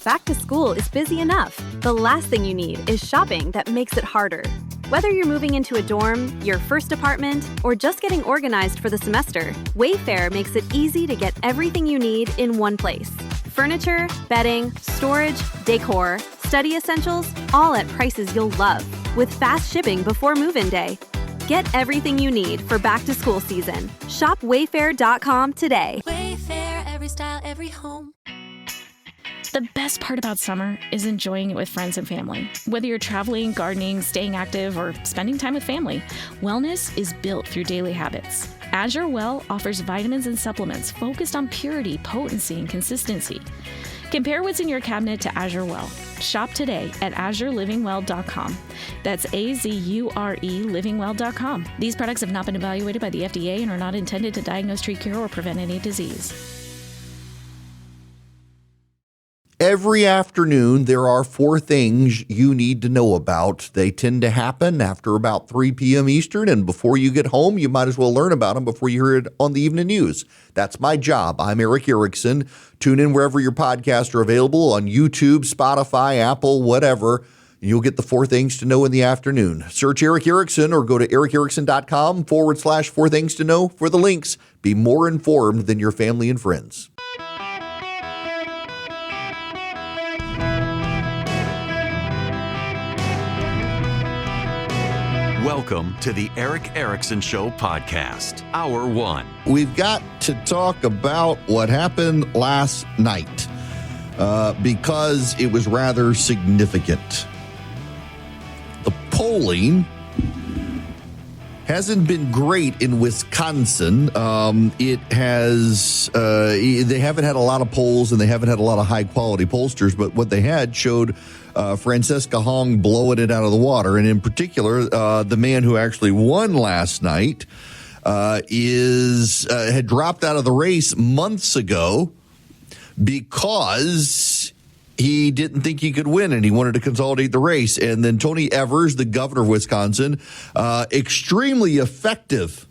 Back to school is busy enough. The last thing you need is shopping that makes it harder. Whether you're moving into a dorm, your first apartment, or just getting organized for the semester, Wayfair makes it easy to get everything you need in one place. Furniture, bedding, storage, decor, study essentials, all at prices you'll love, with fast shipping before move-in day. Get everything you need for back-to-school season. Shop Wayfair.com today. Wayfair, every style, every home. The best part about summer is enjoying it with friends and family. Whether you're traveling, gardening, staying active, or spending time with family, wellness is built through daily habits. Azure Well offers vitamins and supplements focused on purity, potency, and consistency. Compare what's in your cabinet to Azure Well. Shop today at azurelivingwell.com. That's AZURE livingwell.com. These products have not been evaluated by the FDA and are not intended to diagnose, treat, cure, or prevent any disease. Every afternoon, there are 4 things you need to know about. They tend to happen after about 3 p.m. Eastern, and before you get home, you might as well learn about them before you hear it on the evening news. That's my job. I'm Erick Erickson. Tune in wherever your podcasts are available, on YouTube, Spotify, Apple, whatever. You'll get the 4 things to know in the afternoon. Search Erick Erickson or go to erickerickson.com/4 things to know for the links. Be more informed than your family and friends. Welcome to the Erick Erickson Show podcast, Hour 1. We've got to talk about what happened last night because it was rather significant. The polling hasn't been great in Wisconsin. They haven't had a lot of polls and they haven't had a lot of high quality pollsters, but what they had showed Francesca Hong blowing it out of the water. And in particular, the man who actually won last night had dropped out of the race months ago because he didn't think he could win and he wanted to consolidate the race. And then Tony Evers, the governor of Wisconsin, extremely effective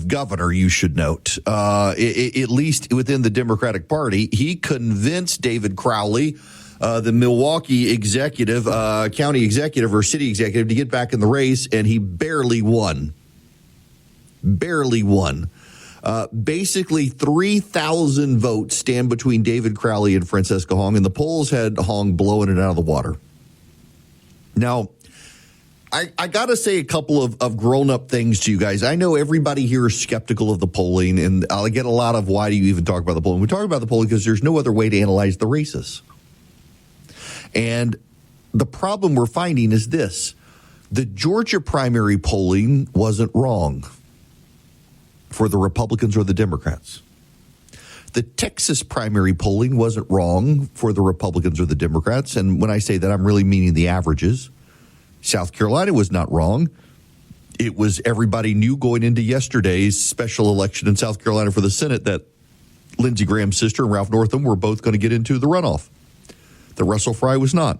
governor, you should note, at least within the Democratic Party. He convinced David Crowley, the Milwaukee executive, county executive or city executive, to get back in the race, and he barely won. Basically, 3,000 votes stand between David Crowley and Francesca Hong, and the polls had Hong blowing it out of the water. Now, I got to say a couple of grown-up things to you guys. I know everybody here is skeptical of the polling, and I'll get a lot of why do you even talk about the polling. We talk about the polling because there's no other way to analyze the races. And the problem we're finding is this. The Georgia primary polling wasn't wrong for the Republicans or the Democrats. The Texas primary polling wasn't wrong for the Republicans or the Democrats. And when I say that, I'm really meaning the averages. South Carolina was not wrong. It was everybody knew going into yesterday's special election in South Carolina for the Senate that Lindsey Graham's sister and Ralph Northam were both going to get into the runoff. The Russell Fry was not.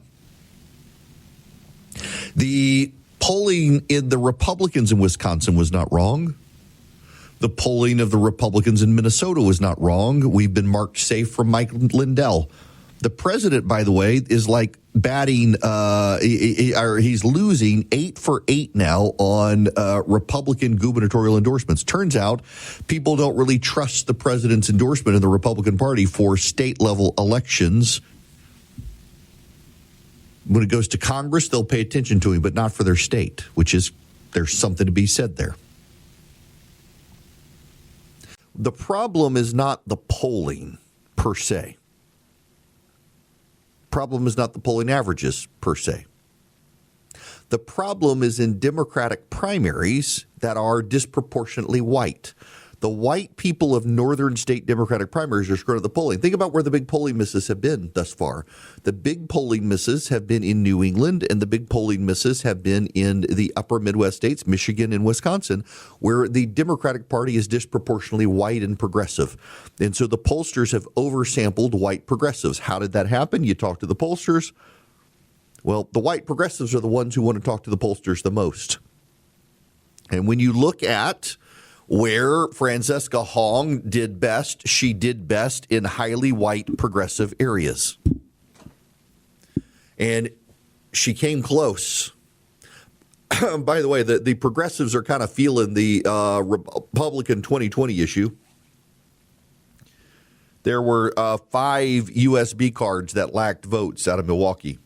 The polling in the Republicans in Wisconsin was not wrong. The polling of the Republicans in Minnesota was not wrong. We've been marked safe from Mike Lindell. The president, by the way, is like batting, he's losing 8 for 8 now on Republican gubernatorial endorsements. Turns out people don't really trust the president's endorsement in the Republican Party for state-level elections. When it goes to Congress, they'll pay attention to him, but not for their state, which is, there's something to be said there. The problem is not the polling per se. Problem is not the polling averages per se. The problem is in Democratic primaries that are disproportionately white. The white people of northern state Democratic primaries are screwing up the polling. Think about where the big polling misses have been thus far. The big polling misses have been in New England, and the big polling misses have been in the upper Midwest states, Michigan and Wisconsin, where the Democratic Party is disproportionately white and progressive. And so the pollsters have oversampled white progressives. How did that happen? You talk to the pollsters. Well, the white progressives are the ones who want to talk to the pollsters the most. And when you look at Where Francesca Hong did best, she did best in highly white progressive areas. And she came close. By the way, the progressives are kind of feeling the Republican 2020 issue. There were 5 USB cards that lacked votes out of Milwaukee.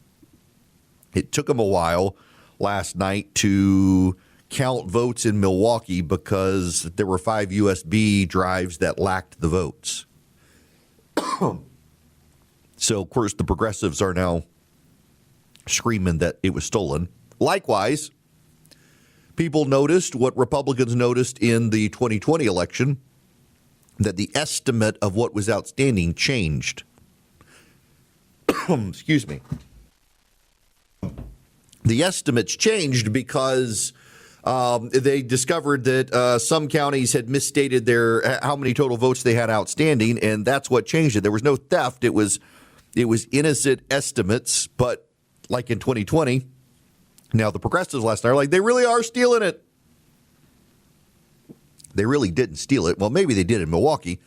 It took them a while last night to count votes in Milwaukee because there were 5 USB drives that lacked the votes. So, of course, the progressives are now screaming that it was stolen. Likewise, people noticed what Republicans noticed in the 2020 election, that the estimate of what was outstanding changed. Excuse me. The estimates changed because they discovered that some counties had misstated their how many total votes they had outstanding, and that's what changed it. There was no theft. It was innocent estimates, but like in 2020, now the progressives last night are like, they really are stealing it. They really didn't steal it. Well, maybe they did in Milwaukee,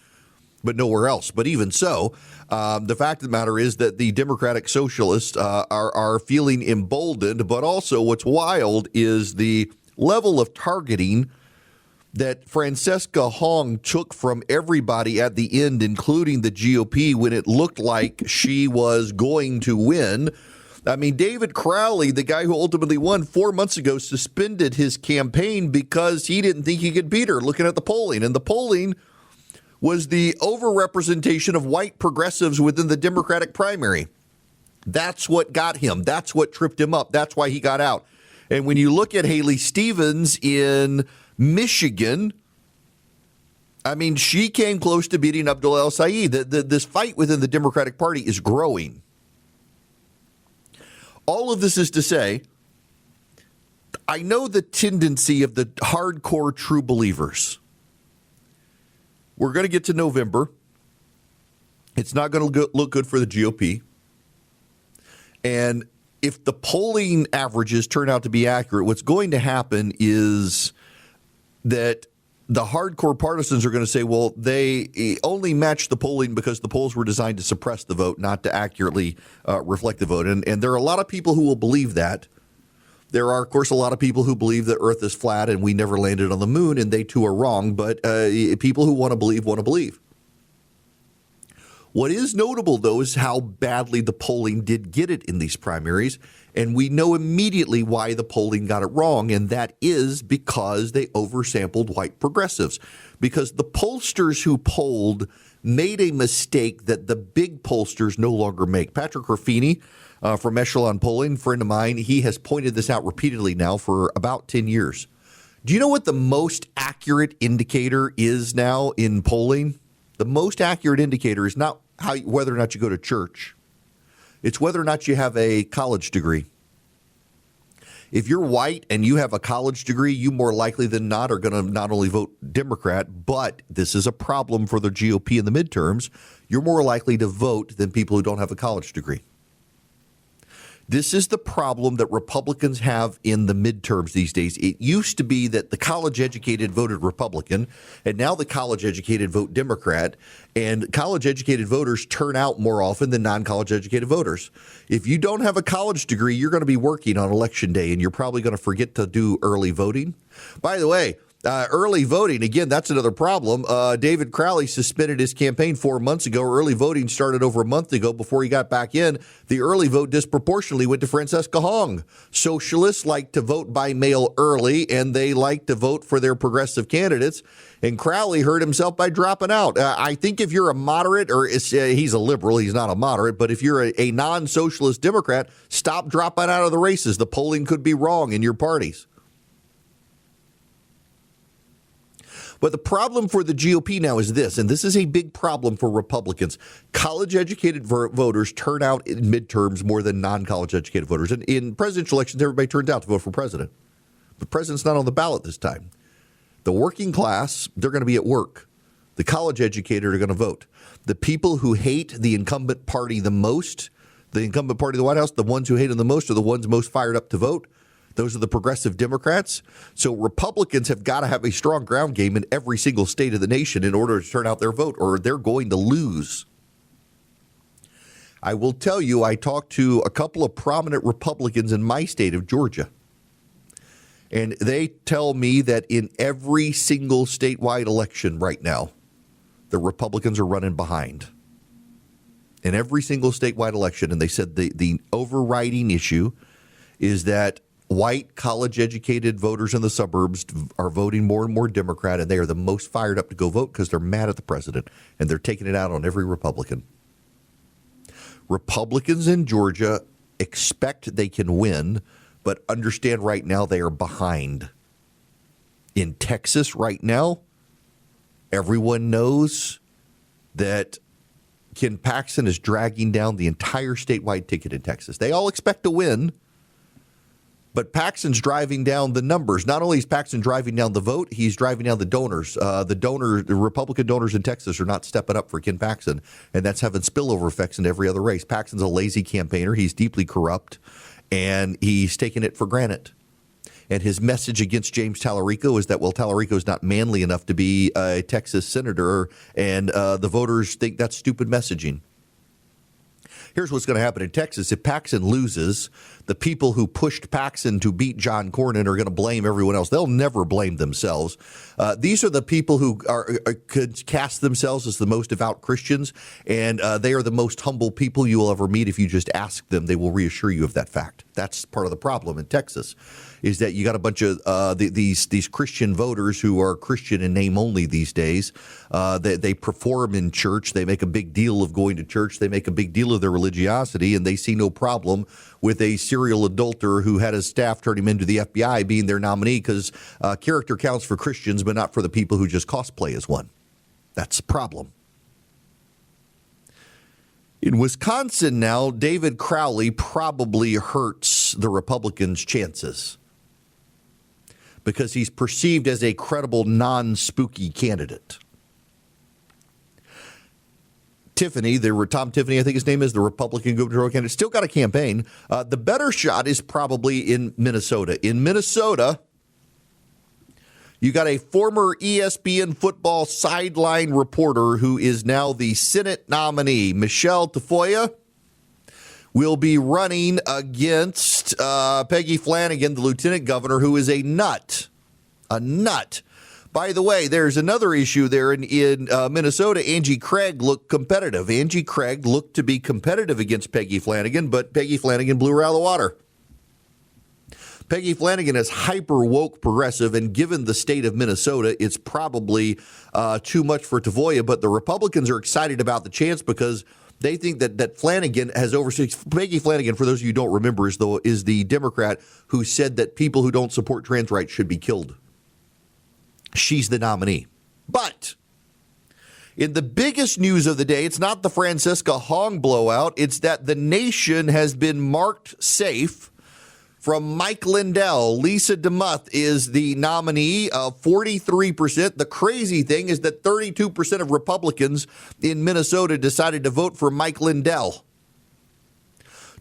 but nowhere else. But even so, the fact of the matter is that the Democratic Socialists are feeling emboldened. But also what's wild is the level of targeting that Francesca Hong took from everybody at the end, including the GOP, when it looked like she was going to win. I mean, David Crowley, the guy who ultimately won 4 months ago, suspended his campaign because he didn't think he could beat her looking at the polling. And the polling was the overrepresentation of white progressives within the Democratic primary. That's what got him. That's what tripped him up. That's why he got out. And when you look at Haley Stevens in Michigan, I mean, she came close to beating Abdul El-Sayed. This fight within the Democratic Party is growing. All of this is to say, I know the tendency of the hardcore true believers. We're going to get to November. It's not going to look good for the GOP. And if the polling averages turn out to be accurate, what's going to happen is that the hardcore partisans are going to say, well, they only matched the polling because the polls were designed to suppress the vote, not to accurately reflect the vote. And there are a lot of people who will believe that. There are, of course, a lot of people who believe the Earth is flat and we never landed on the moon, and they too are wrong. But people who want to believe want to believe. What is notable, though, is how badly the polling did get it in these primaries. And we know immediately why the polling got it wrong, and that is because they oversampled white progressives. Because the pollsters who polled made a mistake that the big pollsters no longer make. Patrick Ruffini from Echelon Polling, friend of mine, he has pointed this out repeatedly now for about 10 years. Do you know what the most accurate indicator is now in polling? The most accurate indicator is not whether or not you go to church. It's whether or not you have a college degree. If you're white and you have a college degree, you more likely than not are going to not only vote Democrat, but this is a problem for the GOP in the midterms. You're more likely to vote than people who don't have a college degree. This is the problem that Republicans have in the midterms these days. It used to be that the college-educated voted Republican, and now the college-educated vote Democrat, and college-educated voters turn out more often than non-college-educated voters. If you don't have a college degree, you're going to be working on Election Day, and you're probably going to forget to do early voting. By the way, early voting, again, that's another problem. David Crowley suspended his campaign 4 months ago. Early voting started over a month ago before he got back in. The early vote disproportionately went to Francesca Hong. Socialists like to vote by mail early, and they like to vote for their progressive candidates. And Crowley hurt himself by dropping out. I think if you're a moderate, or he's a liberal, he's not a moderate, but if you're a non-socialist Democrat, stop dropping out of the races. The polling could be wrong in your parties. But the problem for the GOP now is this, and this is a big problem for Republicans. College-educated voters turn out in midterms more than non-college-educated voters. And in presidential elections, everybody turns out to vote for president. The president's not on the ballot this time. The working class, they're going to be at work. The college-educated are going to vote. The people who hate the incumbent party the most, the incumbent party of the White House, the ones who hate them the most are the ones most fired up to vote. Those are the progressive Democrats. So Republicans have got to have a strong ground game in every single state of the nation in order to turn out their vote, or they're going to lose. I will tell you, I talked to a couple of prominent Republicans in my state of Georgia, and they tell me that in every single statewide election right now, the Republicans are running behind. In every single statewide election, and they said the overriding issue is that white college-educated voters in the suburbs are voting more and more Democrat, and they are the most fired up to go vote because they're mad at the president, and they're taking it out on every Republican. Republicans in Georgia expect they can win, but understand right now they are behind. In Texas right now, everyone knows that Ken Paxton is dragging down the entire statewide ticket in Texas. They all expect to win, but Paxton's driving down the numbers. Not only is Paxton driving down the vote, he's driving down the donors. The Republican donors in Texas are not stepping up for Ken Paxton, and that's having spillover effects in every other race. Paxton's a lazy campaigner. He's deeply corrupt, and he's taking it for granted. And his message against James Talarico is that, well, Talarico is not manly enough to be a Texas senator, and the voters think that's stupid messaging. Here's what's going to happen in Texas. If Paxton loses, the people who pushed Paxton to beat John Cornyn are going to blame everyone else. They'll never blame themselves. These are the people who could cast themselves as the most devout Christians, and they are the most humble people you will ever meet. If you just ask them, they will reassure you of that fact. That's part of the problem in Texas, is that you got a bunch of these Christian voters who are Christian in name only these days. They perform in church. They make a big deal of going to church. They make a big deal of their religiosity, and they see no problem with a serial adulterer who had his staff turn him into the FBI being their nominee, because character counts for Christians, but not for the people who just cosplay as one. That's the problem. In Wisconsin now, David Crowley probably hurts the Republicans' chances because he's perceived as a credible, non-spooky candidate. Tom Tiffany, I think his name is, the Republican gubernatorial candidate, still got a campaign. The better shot is probably in Minnesota. In Minnesota, you got a former ESPN football sideline reporter who is now the Senate nominee. Michelle Tafoya will be running against Peggy Flanagan, the lieutenant governor, who is a nut. A nut. By the way, there's another issue there in Minnesota. Angie Craig looked competitive. Angie Craig looked to be competitive against Peggy Flanagan, but Peggy Flanagan blew her out of the water. Peggy Flanagan is hyper-woke progressive, and given the state of Minnesota, it's probably too much for Tafoya, but the Republicans are excited about the chance because they think that Flanagan has overseen. Peggy Flanagan, for those of you who don't remember, is the Democrat who said that people who don't support trans rights should be killed. She's the nominee. But in the biggest news of the day, it's not the Francesca Hong blowout. It's that the nation has been marked safe from Mike Lindell. Lisa DeMuth is the nominee of 43%. The crazy thing is that 32% of Republicans in Minnesota decided to vote for Mike Lindell.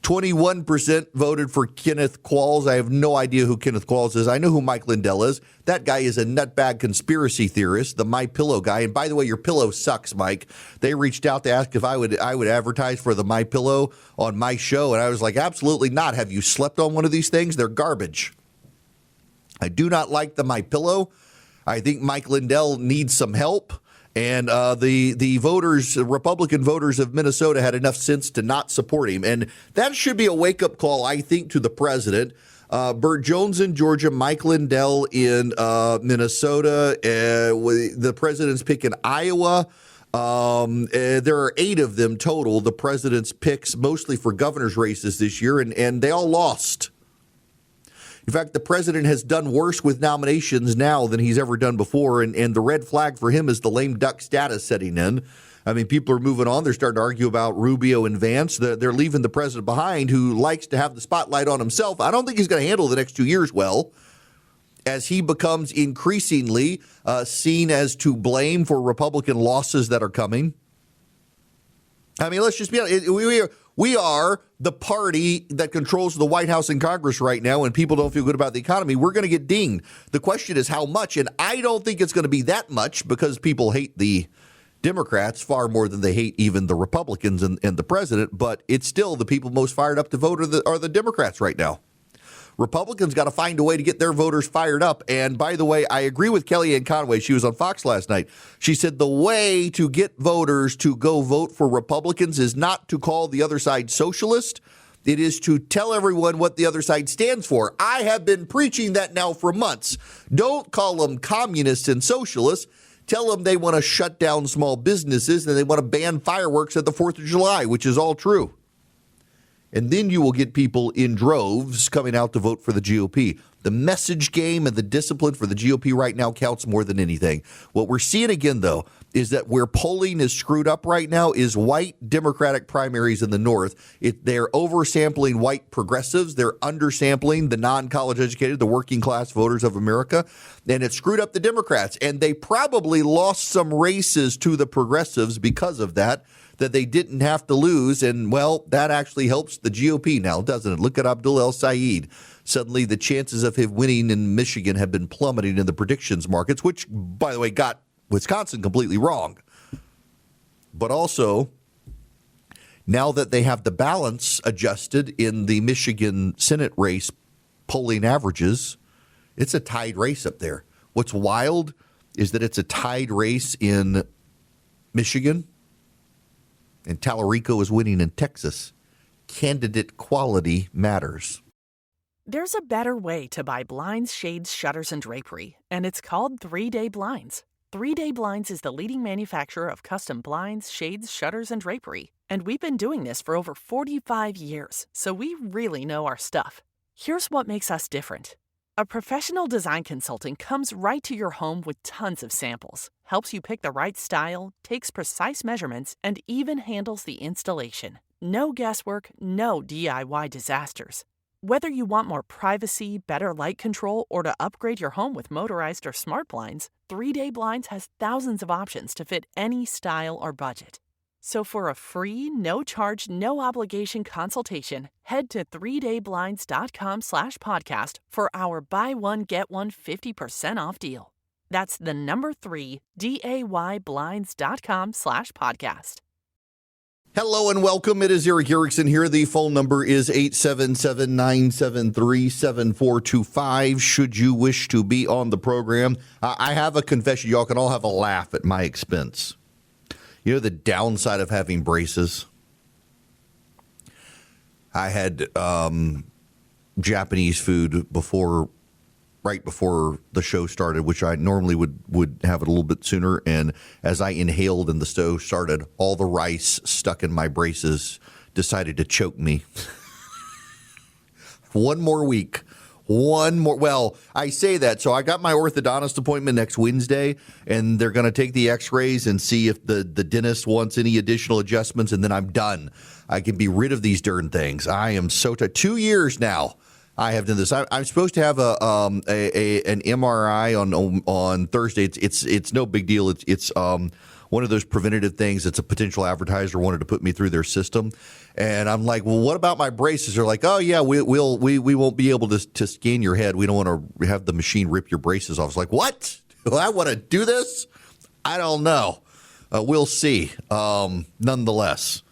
21% voted for Kenneth Qualls. I have no idea who Kenneth Qualls is. I know who Mike Lindell is. That guy is a nutbag conspiracy theorist, the My Pillow guy. And by the way, your pillow sucks, Mike. They reached out to ask if I would advertise for the My Pillow on my show, and I was like, absolutely not. Have you slept on one of these things? They're garbage. I do not like the My Pillow. I think Mike Lindell needs some help. And the voters, Republican voters of Minnesota, had enough sense to not support him. And that should be a wake-up call, I think, to the president. Burt Jones in Georgia, Mike Lindell in Minnesota. The president's pick in Iowa. There are 8 of them total, the president's picks, mostly for governor's races this year, and they all lost. In fact, the president has done worse with nominations now than he's ever done before, and the red flag for him is the lame duck status setting in. I mean, people are moving on. They're starting to argue about Rubio and Vance. They're leaving the president behind, who likes to have the spotlight on himself. I don't think he's going to handle the next 2 years well, as he becomes increasingly seen as to blame for Republican losses that are coming. I mean, let's just be honest. we are the party that controls the White House and Congress right now, and people don't feel good about the economy, we're going to get dinged. The question is how much, and I don't think it's going to be that much because people hate the Democrats far more than they hate even the Republicans and the president, but it's still the people most fired up to vote are the Democrats right now. Republicans got to find a way to get their voters fired up. And by the way, I agree with Kellyanne Conway. She was on Fox last night. She said the way to get voters to go vote for Republicans is not to call the other side socialist. It is to tell everyone what the other side stands for. I have been preaching that now for months. Don't call them communists and socialists. Tell them they want to shut down small businesses and they want to ban fireworks at the 4th of July, which is all true. And then you will get people in droves coming out to vote for the GOP. The message game and the discipline for the GOP right now counts more than anything. What we're seeing again, though, is that where polling is screwed up right now is white Democratic primaries in the North. They're oversampling white progressives. They're undersampling the non-college educated, the working class voters of America. And it screwed up the Democrats. And they probably lost some races to the progressives because of that they didn't have to lose. And, well, that actually helps the GOP now, doesn't it? Look at Abdul El-Sayed. Suddenly the chances of him winning in Michigan have been plummeting in the predictions markets, which, by the way, got Wisconsin completely wrong. But also, now that they have the balance adjusted in the Michigan Senate race polling averages, it's a tied race up there. What's wild is that it's a tied race in Michigan, and Talarico is winning in Texas. Candidate quality matters. There's a better way to buy blinds, shades, shutters, and drapery, and it's called 3-Day Blinds. 3-Day Blinds is the leading manufacturer of custom blinds, shades, shutters, and drapery. And we've been doing this for over 45 years, so we really know our stuff. Here's what makes us different. A professional design consultant comes right to your home with tons of samples, helps you pick the right style, takes precise measurements, and even handles the installation. No guesswork, no DIY disasters. Whether you want more privacy, better light control, or to upgrade your home with motorized or smart blinds, 3-Day Blinds has thousands of options to fit any style or budget. So for a free, no-charge, no-obligation consultation, head to 3dayblinds.com/podcast for our buy one, get one 50% off deal. That's the number 3, dayblinds.com/podcast. Hello and welcome. It is Erick Erickson here. The phone number is 877-973-7425. Should you wish to be on the program, I have a confession. Y'all can all have a laugh at my expense. You know the downside of having braces? I had Japanese food right before the show started, which I normally would have it a little bit sooner. And as I inhaled and the stove started, all the rice stuck in my braces decided to choke me. One more week. Well, I say that. So I got my orthodontist appointment next Wednesday, and they're going to take the x-rays and see if the dentist wants any additional adjustments, and then I'm done. I can be rid of these darn things. I am so tired. 2 years now I have done this. I'm supposed to have an MRI on Thursday. It's no big deal. It's one of those preventative things. It's a potential advertiser wanted to put me through their system. And I'm like, well, what about my braces? They're like, oh, yeah, we won't be able to scan your head. We don't want to have the machine rip your braces off. I was like, what? Do I want to do this? I don't know. We'll see. Nonetheless,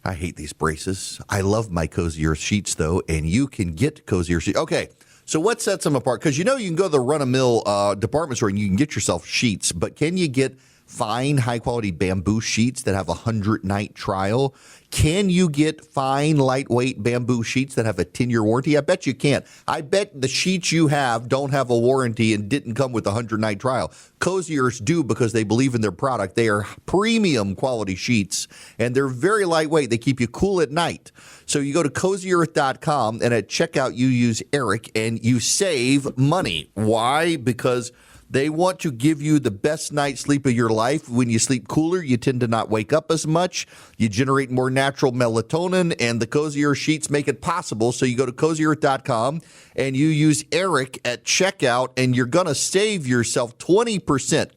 I hate these braces. I love my Cozy Earth sheets, though, and you can get Cozy Earth sheets. Okay, so what sets them apart? Because you can go to the run-of-mill department store and you can get yourself sheets, but can you get fine, high-quality bamboo sheets that have a 100-night trial? Can you get fine, lightweight bamboo sheets that have a 10-year warranty? I bet you can't. I bet the sheets you have don't have a warranty and didn't come with a 100-night trial. Cozy Earths do because they believe in their product. They are premium quality sheets, and they're very lightweight. They keep you cool at night. So you go to CozyEarth.com, and at checkout you use Erick, and you save money. Why? Because They want to give you the best night's sleep of your life. When you sleep cooler, you tend to not wake up as much. You generate more natural melatonin, and the Cozy Earth sheets make it possible. So you go to cozyearth.com and you use Erick at checkout, and you're going to save yourself 20%.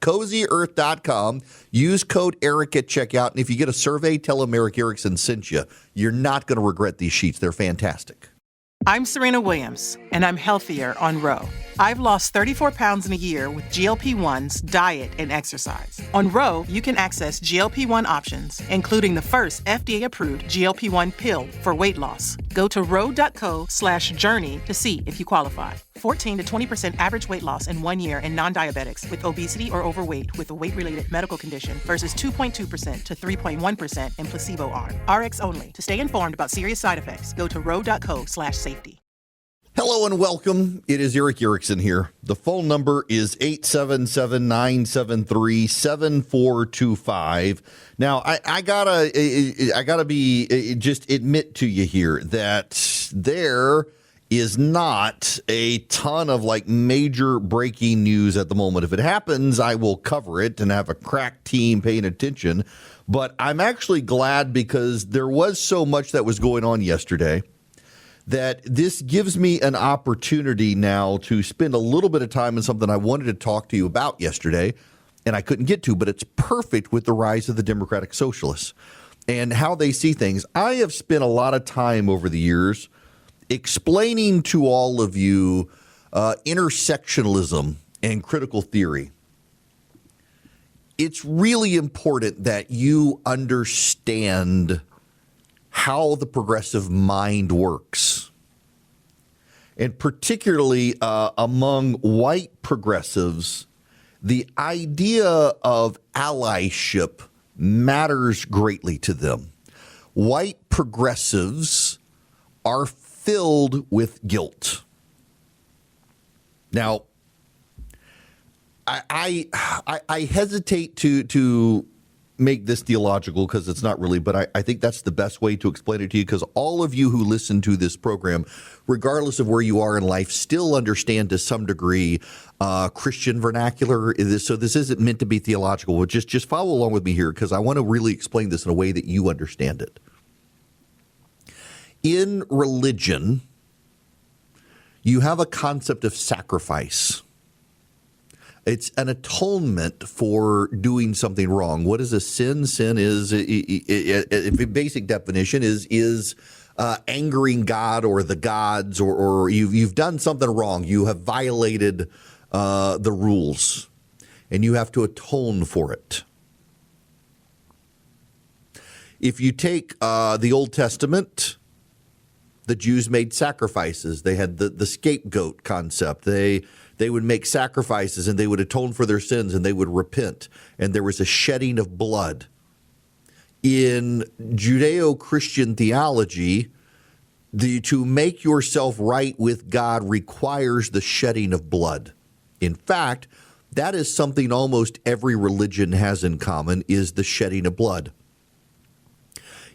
Cozyearth.com. Use code Erick at checkout, and if you get a survey, tell them Erick Erickson sent you. You're not going to regret these sheets. They're fantastic. I'm Serena Williams, and I'm healthier on Ro. I've lost 34 pounds in a year with GLP-1s, diet, and exercise. On Ro, you can access GLP-1 options, including the first FDA-approved GLP-1 pill for weight loss. Go to ro.co/journey to see if you qualify. 14 to 20% average weight loss in 1 year in non-diabetics with obesity or overweight with a weight-related medical condition versus 2.2% to 3.1% in placebo arm. RX only. To stay informed about serious side effects, go to ro.co/safety. Hello and welcome. It is Erick Erickson here. The phone number is 877-973-7425. Now, I gotta just admit to you here that there is not a ton of like major breaking news at the moment. If it happens, I will cover it and have a crack team paying attention. But I'm actually glad because there was so much that was going on yesterday that this gives me an opportunity now to spend a little bit of time on something I wanted to talk to you about yesterday, and I couldn't get to, but it's perfect with the rise of the Democratic Socialists and how they see things. I have spent a lot of time over the years explaining to all of you intersectionalism and critical theory. It's really important that you understand how the progressive mind works. And particularly among white progressives, the idea of allyship matters greatly to them. White progressives are filled with guilt. Now, I hesitate to make this theological because it's not really, but I think that's the best way to explain it to you, because all of you who listen to this program, regardless of where you are in life, still understand to some degree Christian vernacular. So this isn't meant to be theological. Just follow along with me here because I want to really explain this in a way that you understand it. In religion, you have a concept of sacrifice. It's an atonement for doing something wrong. What is a sin? Sin is, basic definition, is angering God or the gods, or you've done something wrong. You have violated the rules, and you have to atone for it. If you take the Old Testament, the Jews made sacrifices. They had the scapegoat concept. They would make sacrifices and they would atone for their sins and they would repent. And there was a shedding of blood. In Judeo-Christian theology, to make yourself right with God requires the shedding of blood. In fact, that is something almost every religion has in common, is the shedding of blood.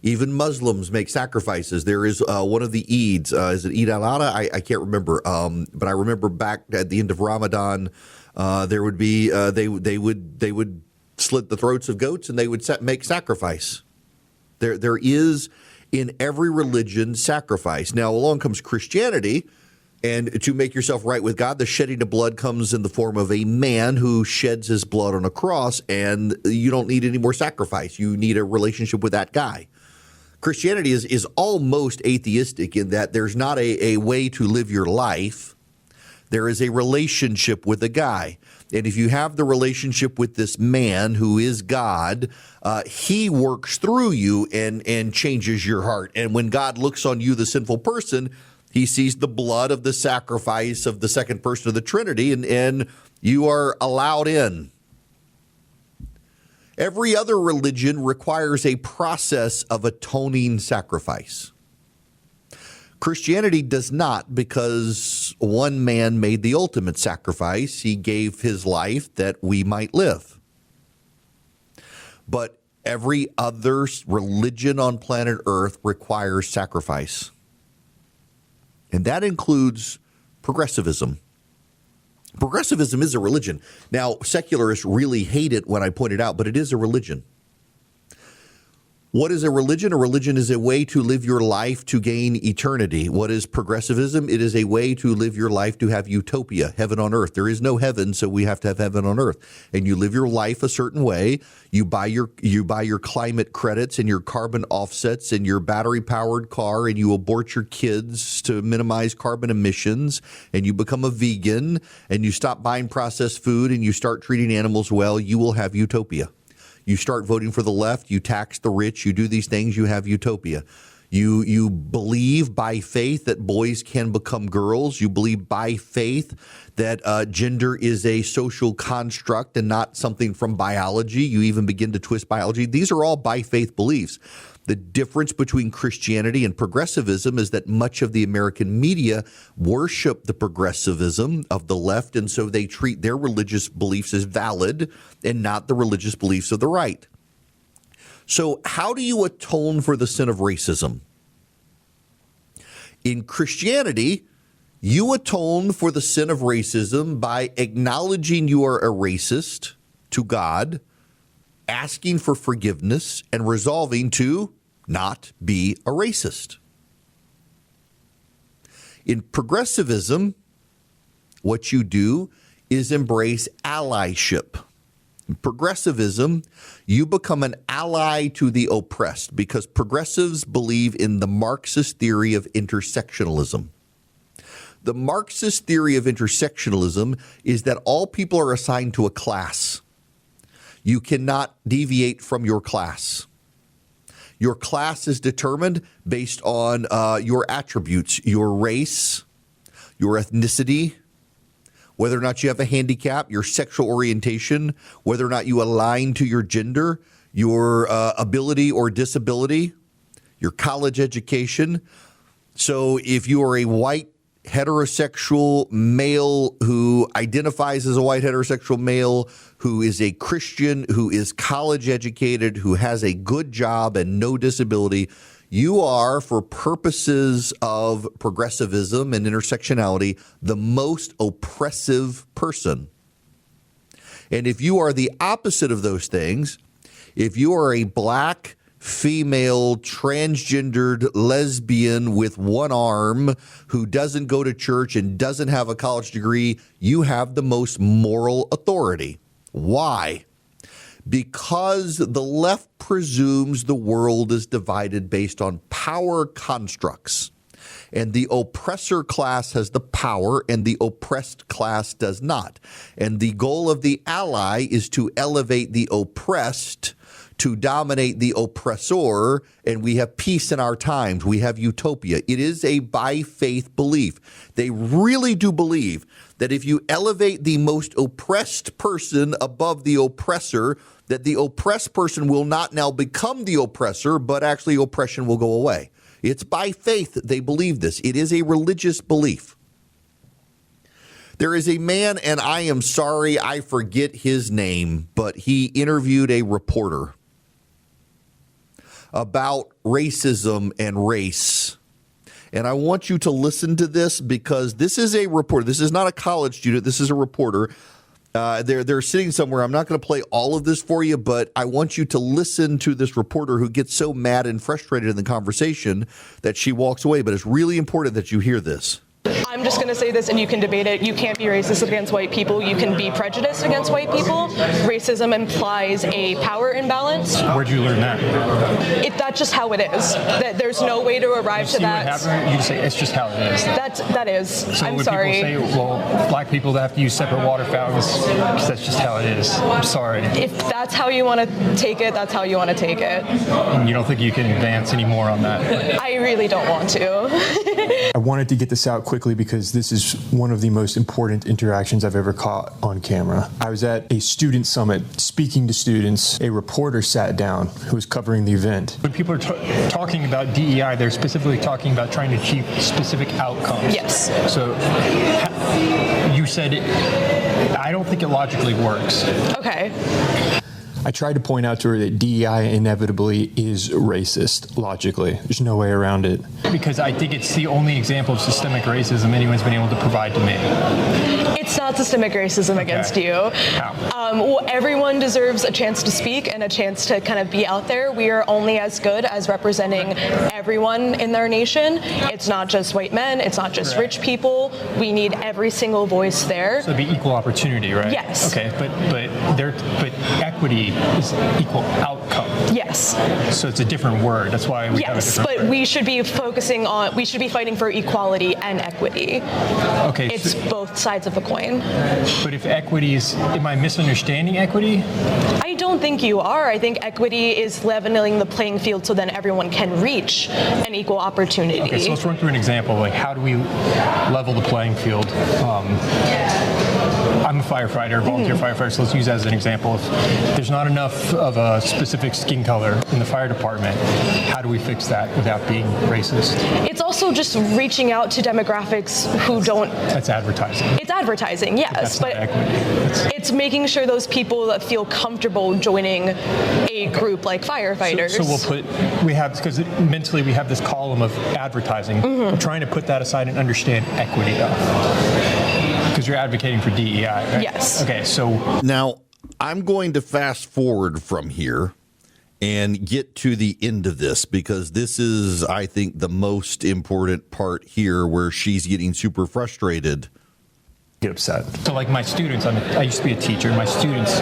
Even Muslims make sacrifices. There is one of the Eids. Is it Eid al-Adha? I can't remember. But I remember back at the end of Ramadan, there would be they would slit the throats of goats and they would make sacrifice. There is in every religion sacrifice. Now along comes Christianity, and to make yourself right with God, the shedding of blood comes in the form of a man who sheds his blood on a cross, and you don't need any more sacrifice. You need a relationship with that guy. Christianity is almost atheistic in that there's not a way to live your life. There is a relationship with a guy. And if you have the relationship with this man who is God, he works through you and changes your heart. And when God looks on you, the sinful person, he sees the blood of the sacrifice of the second person of the Trinity, and you are allowed in. Every other religion requires a process of atoning sacrifice. Christianity does not, because one man made the ultimate sacrifice. He gave his life that we might live. But every other religion on planet Earth requires sacrifice. And that includes progressivism. Progressivism is a religion. Now, secularists really hate it when I point it out, but it is a religion. What is a religion? A religion is a way to live your life to gain eternity. What is progressivism? It is a way to live your life to have utopia, heaven on earth. There is no heaven, so we have to have heaven on earth. And you live your life a certain way. You buy your climate credits and your carbon offsets and your battery-powered car, and you abort your kids to minimize carbon emissions, and you become a vegan, and you stop buying processed food, and you start treating animals well. You will have utopia. You start voting for the left, you tax the rich, you do these things, you have utopia. You believe by faith that boys can become girls. You believe by faith that gender is a social construct and not something from biology. You even begin to twist biology. These are all by faith beliefs. The difference between Christianity and progressivism is that much of the American media worship the progressivism of the left, and so they treat their religious beliefs as valid and not the religious beliefs of the right. So how do you atone for the sin of racism? In Christianity, you atone for the sin of racism by acknowledging you are a racist to God, asking for forgiveness, and resolving to not be a racist. In progressivism, what you do is embrace allyship. In progressivism, you become an ally to the oppressed because progressives believe in the Marxist theory of intersectionalism. The Marxist theory of intersectionalism is that all people are assigned to a class. You cannot deviate from your class. Your class is determined based on your attributes, your race, your ethnicity, whether or not you have a handicap, your sexual orientation, whether or not you align to your gender, your ability or disability, your college education. So if you are a white heterosexual male who identifies as a white heterosexual male, who is a Christian, who is college educated, who has a good job and no disability, you are, for purposes of progressivism and intersectionality, the most oppressive person. And if you are the opposite of those things, if you are a black, female, transgendered lesbian with one arm who doesn't go to church and doesn't have a college degree, you have the most moral authority. Why? Because the left presumes the world is divided based on power constructs. And the oppressor class has the power and the oppressed class does not. And the goal of the ally is to elevate the oppressed to dominate the oppressor, and we have peace in our times. We have utopia. It is a by faith belief. They really do believe that if you elevate the most oppressed person above the oppressor, that the oppressed person will not now become the oppressor, but actually oppression will go away. It's by faith that they believe this. It is a religious belief. There is a man, and I am sorry, I forget his name, but he interviewed a reporter about racism and race. And I want you to listen to this because this is a reporter. This is not a college student. This is a reporter. They're sitting somewhere. I'm not going to play all of this for you, but I want you to listen to this reporter who gets so mad and frustrated in the conversation that she walks away. But it's really important that you hear this. I'm just going to say this, and you can debate it. You can't be racist against white people. You can be prejudiced against white people. Racism implies a power imbalance. Where'd you learn that? That's just how it is. There's no way to arrive to that. You just say it's just how it is. That is. So I'm when sorry. People say, well, black people have to use separate water fountains, that's just how it is. I'm sorry. If that's how you want to take it, that's how you want to take it. And you don't think you can advance any more on that? I really don't want to. I wanted to get this out quickly because this is one of the most important interactions I've ever caught on camera. I was at a student summit speaking to students. A reporter sat down who was covering the event. When people are talking about DEI, they're specifically talking about trying to achieve specific outcomes. Yes. So you said, I don't think it logically works. Okay. I tried to point out to her that DEI inevitably is racist, logically. There's no way around it. Because I think it's the only example of systemic racism anyone's been able to provide to me. It's not systemic racism against you. Well, everyone deserves a chance to speak and a chance to kind of be out there. We are only as good as representing everyone in our nation. It's not just white men. It's not just rich people. We need every single voice there. So it'd be equal opportunity, right? Yes. Okay, but equity is equal outcome. Yes. So it's a different word. That's why we have a different but word. we should be fighting for equality and equity. Okay. It's both sides of the coin. But if equity is, am I misunderstanding equity? I don't think you are. I think equity is leveling the playing field so then everyone can reach an equal opportunity. Okay, so let's run through an example. Like, how do we level the playing field? I'm a firefighter, volunteer firefighter, so let's use that as an example. If there's not enough of a specific skin color in the fire department, how do we fix that without being racist? It's also just reaching out to demographics who don't... That's advertising. It's advertising, yes. But that's not equity. It's making sure those people that feel comfortable joining a group like firefighters. So because mentally we have this column of advertising. We're trying to put that aside and understand equity, though. Because you're advocating for DEI, right? Yes. Okay, so... Now, I'm going to fast forward from here and get to the end of this, because this is, I think, the most important part here, where she's getting super frustrated. Get upset. So like my students, I used to be a teacher. My students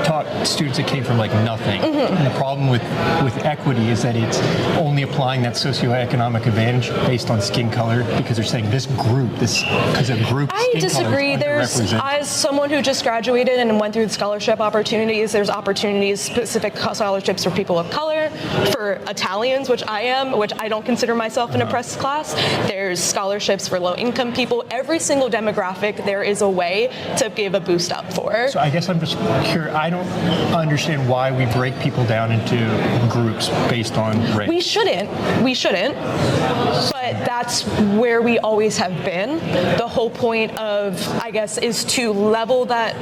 taught students that came from like nothing. And the problem with equity is that it's only applying that socioeconomic advantage based on skin color, because they're saying this group, because a group. I disagree. As someone who just graduated and went through the scholarship opportunities, there's opportunities, specific scholarships for people of color, for Italians, which I am, which I don't consider myself an oppressed class. There's scholarships for low-income people. Every single demographic, there is a way to give a boost up for. So I guess I'm just curious. I don't understand why we break people down into groups based on race. We shouldn't. But that's where we always have been. The whole point of, I guess, is to level that.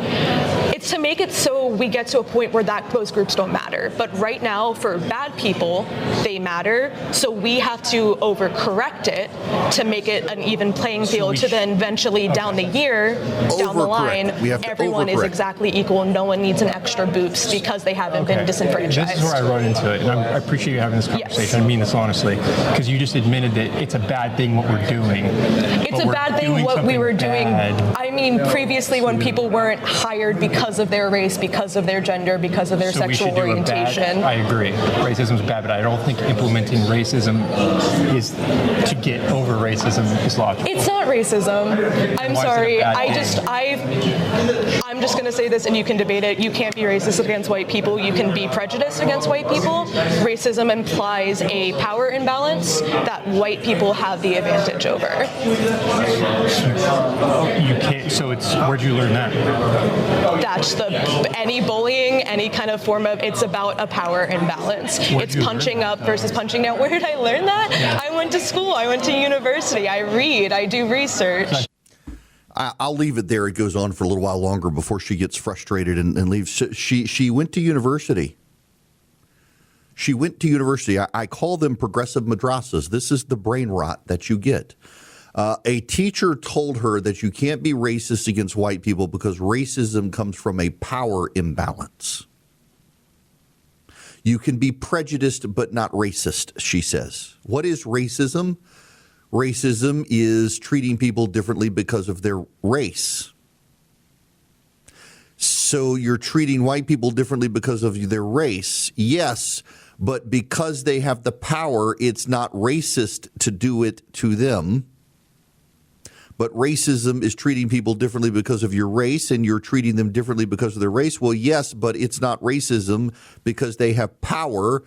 It's to make it so we get to a point where those groups don't matter. But right now, for bad people, they matter. So we have to overcorrect it to make it an even playing field. To then eventually down the year, down the line, everyone is exactly equal. No one needs an extra boost because they haven't been disenfranchised. This is where I run into it, and I appreciate you having this conversation. Yes. I mean this honestly, because you just admitted that it's a bad thing what we're doing. It's a bad thing what we were doing. I mean, previously when people weren't hired because of their race, because of their gender, because of their sexual orientation. I agree. Racism is bad, but I don't think implementing racism is to get over racism is logical. It's not racism. I'm sorry. I'm just going to say this, and you can debate it. You can't be racist against white people. You can be prejudiced against white people. Racism implies a power imbalance that white people have the advantage over. You can't. So it's, where'd you learn that? That's any bullying, any kind of form of, it's about a power imbalance. It's punching up versus punching down. Where did I learn that? Yeah. I went to school. I went to university. I read. I do research. I'll leave it there. It goes on for a little while longer before she gets frustrated and leaves. She went to university. She went to university. I call them progressive madrasas. This is the brain rot that you get. A teacher told her that you can't be racist against white people because racism comes from a power imbalance. You can be prejudiced but not racist, she says. What is racism? Racism is treating people differently because of their race. So you're treating white people differently because of their race. Yes, but because they have the power, it's not racist to do it to them. But racism is treating people differently because of your race, and you're treating them differently because of their race. Well, yes, but it's not racism because they have power.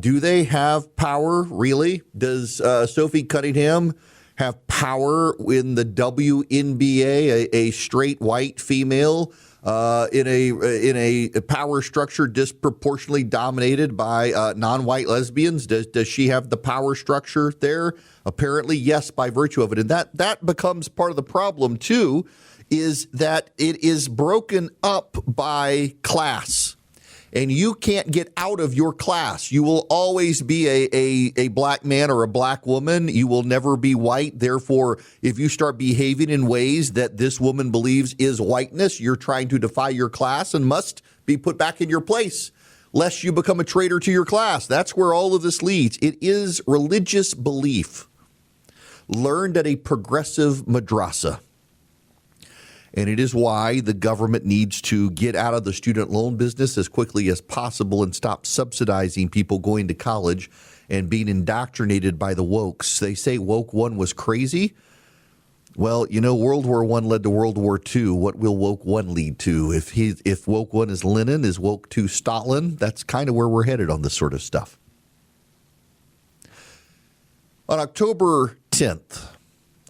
Do they have power, really? Does Sophie Cunningham have power in the WNBA, a straight white female in a power structure disproportionately dominated by non-white lesbians? Does she have the power structure there? Apparently, yes, by virtue of it. And that becomes part of the problem, too, is that it is broken up by class. and you can't get out of your class. You will always be a black man or a black woman. You will never be white. Therefore, if you start behaving in ways that this woman believes is whiteness, you're trying to defy your class and must be put back in your place, lest you become a traitor to your class. That's where all of this leads. It is religious belief learned at a progressive madrasa. And it is why the government needs to get out of the student loan business as quickly as possible and stop subsidizing people going to college and being indoctrinated by the wokes. They say woke one was crazy. Well, you know, World War I led to World War II. What will woke one lead to? If woke one is Lenin, is woke two Stalin? That's kind of where we're headed on this sort of stuff. On October 10th,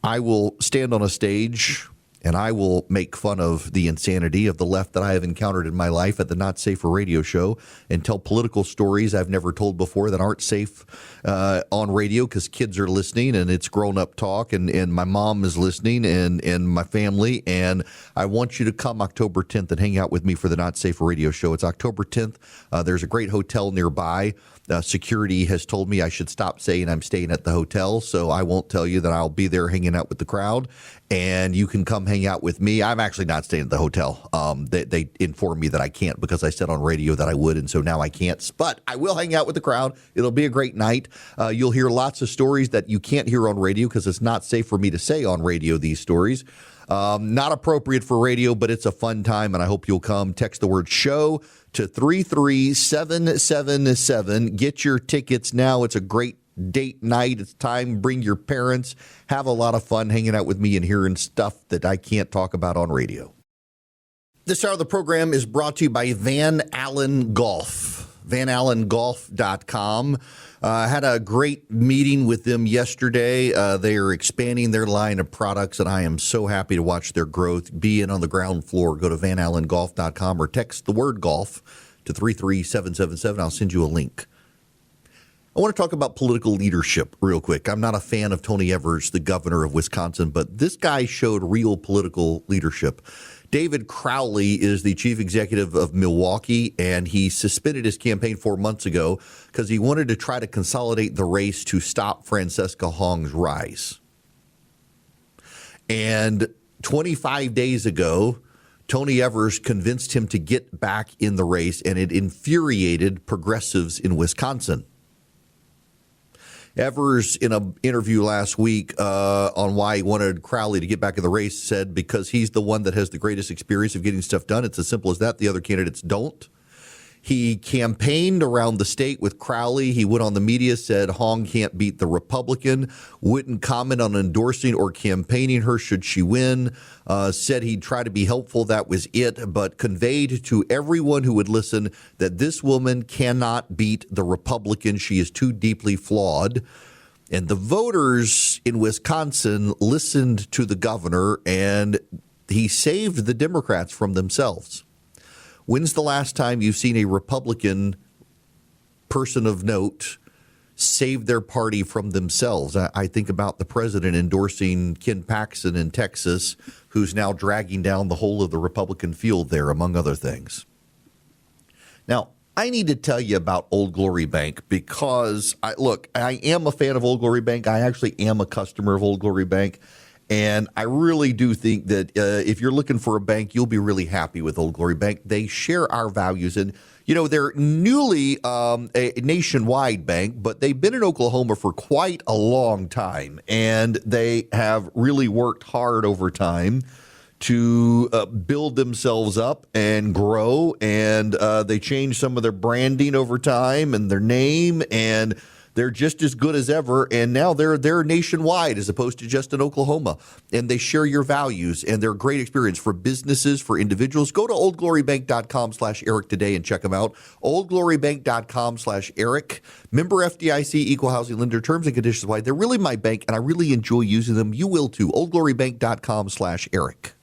I will stand on a stage and I will make fun of the insanity of the left that I have encountered in my life at the Not Safe for Radio show and tell political stories I've never told before that aren't safe on radio because kids are listening and it's grown-up talk and my mom is listening and my family. And I want you to come October 10th and hang out with me for the Not Safe for Radio show. It's October 10th. There's a great hotel nearby. Security has told me I should stop saying I'm staying at the hotel, so I won't tell you that I'll be there hanging out with the crowd, and you can come hang out with me. I'm actually not staying at the hotel. They informed me that I can't because I said on radio that I would, and so now I can't. But I will hang out with the crowd. It'll be a great night. You'll hear lots of stories that you can't hear on radio because it's not safe for me to say on radio these stories. Not appropriate for radio, but it's a fun time, and I hope you'll come. Text the word show to 33777. Get your tickets now. It's a great date night. It's time. Bring your parents. Have a lot of fun hanging out with me and hearing stuff that I can't talk about on radio. This hour of the program is brought to you by Van Allen Golf. VanAllenGolf.com. Had a great meeting with them yesterday. They are expanding their line of products, and I am so happy to watch their growth. Be in on the ground floor. Go to VanAllenGolf.com or text the word golf to 33777. I'll send you a link. I want to talk about political leadership real quick. I'm not a fan of Tony Evers, the governor of Wisconsin, but this guy showed real political leadership. David Crowley is the chief executive of Milwaukee, and he suspended his campaign 4 months ago because he wanted to try to consolidate the race to stop Francesca Hong's rise. And 25 days ago, Tony Evers convinced him to get back in the race, and it infuriated progressives in Wisconsin. Evers, in an interview last week on why he wanted Crowley to get back in the race, said because he's the one that has the greatest experience of getting stuff done. It's as simple as that. The other candidates don't. He campaigned around the state with Crowley. He went on the media, said Hong can't beat the Republican, wouldn't comment on endorsing or campaigning her should she win, said he'd try to be helpful. That was it, but conveyed to everyone who would listen that this woman cannot beat the Republican. She is too deeply flawed. And the voters in Wisconsin listened to the governor, and he saved the Democrats from themselves. When's the last time you've seen a Republican person of note save their party from themselves? I think about the president endorsing Ken Paxton in Texas, who's now dragging down the whole of the Republican field there, among other things. Now, I need to tell you about Old Glory Bank because, I am a fan of Old Glory Bank. I actually am a customer of Old Glory Bank. And I really do think that if you're looking for a bank, you'll be really happy with Old Glory Bank. They share our values. And, you know, they're newly a nationwide bank, but they've been in Oklahoma for quite a long time. And they have really worked hard over time to build themselves up and grow. And they changed some of their branding over time and their name, and they're just as good as ever, and now they're nationwide as opposed to just in Oklahoma. And they share your values, and they're a great experience for businesses, for individuals. Go to oldglorybank.com/Erick today and check them out. oldglorybank.com/Erick. Member FDIC, equal housing lender, terms and conditions apply. They're really my bank, and I really enjoy using them. You will too. oldglorybank.com/Erick.